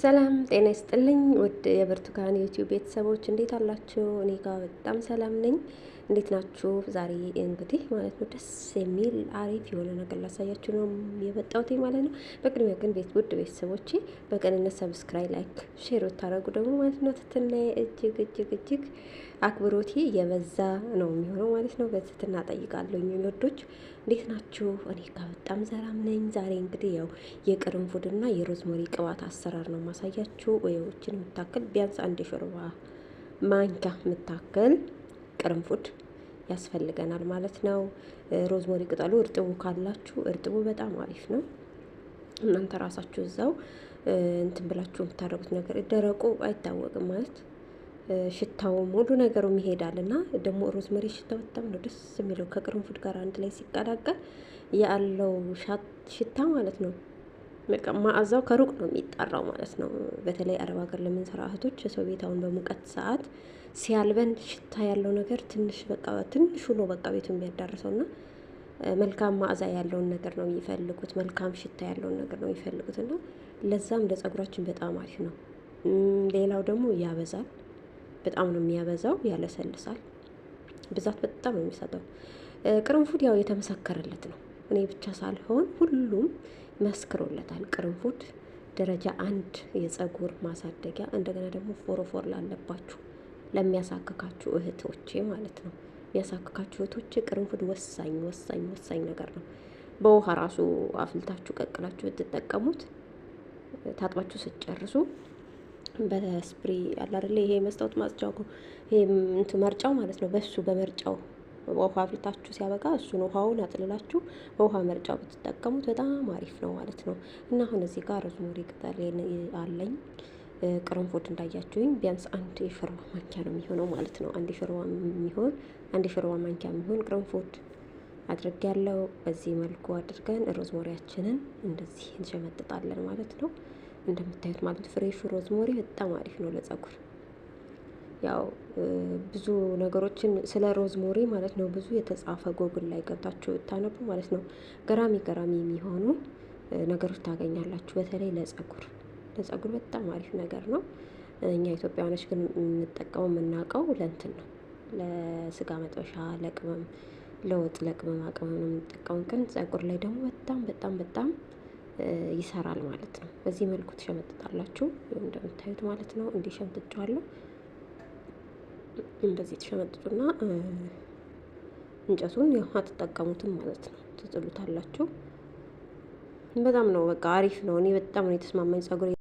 ሰላም ጤና ይስጥልኝ ውድ የብርቱካን ዩቲዩብ ቤተሰቦች እንዴት አላችሁ? እኔ ጋር በጣም ሰላም ነኝ። እንዴት ናችሁ? ዛሬ እንግዲህ ማለት ነው ደስ የሚል አሪፍ የሆነ ነገር ላሳያችሁ ነው የመጣሁት ማለት ነው። በቅድሚያ ግን ውድ ቤተሰቦቼ በቅንነት ሰብስክራይብ፣ ላይክ፣ ሼር ብታደርጉ ደግሞ ማለት ነው ትህትና እጅግ አክብሮቴ የበዛ ነው የሚሆነው ማለት ነው። በትህትና እጠይቃለሁ። ወዶች እንዴት ናችሁ? እኔ ጋር በጣም ሰላም ነኝ። ዛሬ እንግዲህ ያው የቅርንፉድና የሮዝመሪ ቅባት አሰራር ነው ማሳያችሁ። ወይዎችን የምታክል ቢያንስ አንድ የሾርባ ማንኪያ የምታክል ቅርንፉድ ያስፈልገናል ማለት ነው። ሮዝመሪ ቅጠሉ እርጥቡ ካላችሁ እርጥቡ በጣም አሪፍ ነው። እናንተ ራሳችሁ እዛው እንትን ብላችሁ የምታደርጉት ነገር ደረቁ አይታወቅም ማለት ሽታው ሙሉ ነገሩ ይሄዳል እና ደግሞ ሮዝመሪ ሽታው በጣም ነው ደስ የሚለው ከቅርንፉድ ጋር አንድ ላይ ሲቀላቀል ያለው ሽታ ማለት ነው። በቃ መዓዛው ከሩቅ ነው የሚጠራው ማለት ነው። በተለይ አረብ ሀገር ለምንሰራ እህቶች የሰው ቤት አሁን በሙቀት ሰዓት ሲያልበን ሽታ ያለው ነገር ትንሹ ነው በቃ ቤቱን የሚያዳርሰውና መልካም መዓዛ ያለውን ነገር ነው የሚፈልጉት። መልካም ሽታ ያለውን ነገር ነው የሚፈልጉት እና ለዛም ለጸጉራችን በጣም አሪፍ ነው። ሌላው ደግሞ ያበዛል። በጣም ነው የሚያበዛው፣ ያለሰልሳል። ብዛት በጣም ነው የሚሰጠው። ቅርንፉድ ያው የተመሰከረለት ነው። እኔ ብቻ ሳልሆን ሁሉም መስክሮለታል። ቅርንፉድ ደረጃ 1 የጸጉር ማሳደጊያ፣ እንደገና ደግሞ ፎሮፎር ላለባችሁ ለሚያሳክካችሁ እህቶቼ ማለት ነው። የሚያሳክካችሁ እህቶቼ ቅርንፉድ ወሳኝ ነገር ነው። በውሃ ራሱ አፍልታችሁ ቀቅላችሁ ብትጠቀሙት ታጥባችሁ ስትጨርሱ በስፕሪ አለ አይደል? ይሄ መስታወት ማጽጃው ይሄ እንትን መርጫው ማለት ነው። በሱ በመርጫው ውሃ አፍልታችሁ ሲያበቃ እሱን ውሃውን አጥልላችሁ በውሃ መርጫው ብትጠቀሙት በጣም አሪፍ ነው ማለት ነው። እና አሁን እዚህ ጋር ሮዝመሪ ቅጠል አለኝ። ቅርንፉድ እንዳያችሁኝ ቢያንስ አንድ የሾርባ ማንኪያ ነው የሚሆነው ማለት ነው። አንድ የሾርባ ማንኪያ የሚሆን ቅርንፉድ አድርጌያለሁ። በዚህ መልኩ አድርገን ሮዝመሪያችንን እንደዚህ እንሸመጥጣለን ማለት ነው። እንደምታዩት ማለት ፍሬሹ ሮዝመሪ በጣም አሪፍ ነው ለጸጉር። ያው ብዙ ነገሮችን ስለ ሮዝመሪ ማለት ነው ብዙ የተጻፈ ጎግል ላይ ገብታችሁ ብታነቡ ማለት ነው ገራሚ የሚሆኑ ነገሮች ታገኛላችሁ። በተለይ ለጸጉር በጣም አሪፍ ነገር ነው። እኛ ኢትዮጵያውያኖች ግን የምንጠቀመው የምናውቀው ለእንትን ነው፣ ለስጋ መጥበሻ፣ ለቅመም፣ ለወጥ፣ ለቅመማ ቅመም ነው የምንጠቀመው። ግን ጸጉር ላይ ደግሞ በጣም ይሰራል ማለት ነው። በዚህ መልኩ ትሸመጥጣላችሁ እንደምታዩት ማለት ነው። እንዲህ ሸምጥጫዋለሁ። እንደዚህ ተሸመጥጡና እንጨቱን ያው አትጠቀሙትም ማለት ነው፣ ትጥሉታላችሁ። በጣም ነው በቃ አሪፍ ነው። እኔ በጣም ነው የተስማማኝ ጸጉር